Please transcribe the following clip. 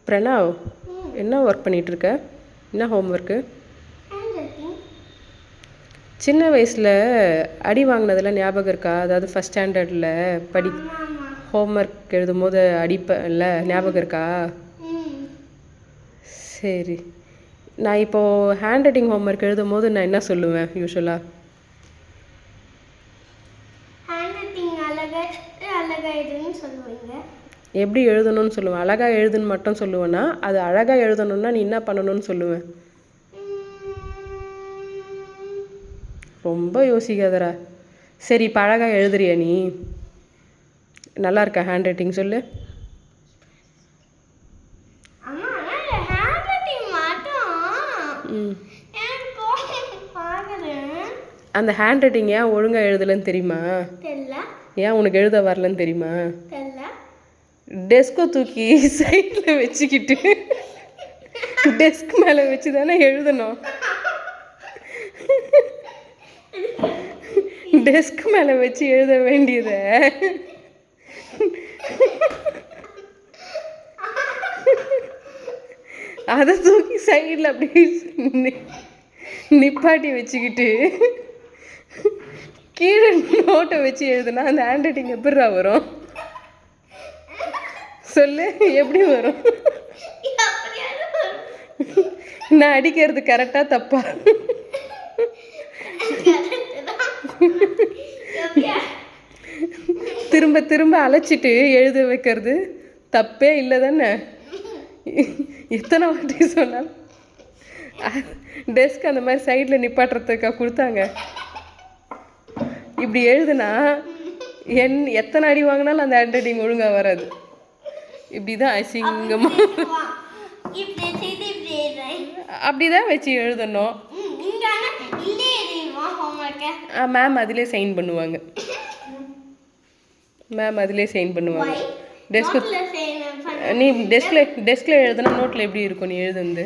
பிரணவ், என்ன ஒர்க் பண்ணிகிட்ருக்க? என்ன home work? சின்ன வயசில் அடி வாங்கினதெல்லாம் ஞாபகம் இருக்கா? அதாவது ஃபஸ்ட் ஸ்டாண்டர்டில் ஹோம் ஒர்க் எழுதும் போது அடிப்பேன்ல, ஞாபகம் இருக்கா? சரி, நான் இப்போது ஹேண்ட் ரைட்டிங் ஹோம் ஒர்க் எழுதும் போது நான் என்ன சொல்லுவேன் யூஸ்வலாக? எப்படி எழுதணும்னு சொல்லுவேன்? அழகாக எழுதுன்னு மட்டும் சொல்லுவேன்னா, அது அழகாக எழுதணுன்னா நீ என்ன பண்ணணும்னு சொல்லுவேன்? ரொம்ப யோசிக்காதடா. சரி, இப்போ அழகாக எழுதுறியா நீ? நல்லா இருக்கா ஹேண்ட் ரைட்டிங்? சொல்லு. அந்த ஹேண்ட் ரைட்டிங் ஏன் ஒழுங்காக எழுதலைன்னு தெரியுமா? ஏன் உனக்கு எழுத வரலன்னு தெரியுமா? டெஸ்கை தூக்கி சைடில் வச்சுக்கிட்டு டெஸ்க் மேலே வச்சு தானே எழுதணும். டெஸ்க் மேலே வச்சு எழுத வேண்டியதை அதை தூக்கி சைடில் அப்படி நிப்பாட்டி வச்சுக்கிட்டு கீழே நோட்டை வச்சு எழுதுனா அந்த ஹேண்ட் ரைட்டிங் எப்படிரா வரும்? சொல்லு, எப்படி வரும்? நான் அடிக்கிறது கரெக்டா தப்பா? திரும்ப திரும்ப அழைச்சிட்டு எழுத வைக்கிறது தப்பே இல்லை தானே? எத்தனை வாட்டி சொன்னாலும் டெஸ்க் அந்த மாதிரி சைடில் நிப்பாட்டுறதுக்கா கொடுத்தாங்க? இப்படி எழுதுனா எத்தனை அடி வாங்கினாலும் அந்த ஹேண்ட் ரைட்டிங் ஒழுங்காக வராது. இப்படி தான் அசிங்கமாக அப்படி தான் வச்சு எழுதணும். மேம் அதிலே சைன் பண்ணுவாங்க. மேம் அதிலே சைன் பண்ணுவாங்க. நீ டெஸ்கில் எழுதுனா நோட்டில் எப்படி இருக்கும் நீ எழுதுந்து?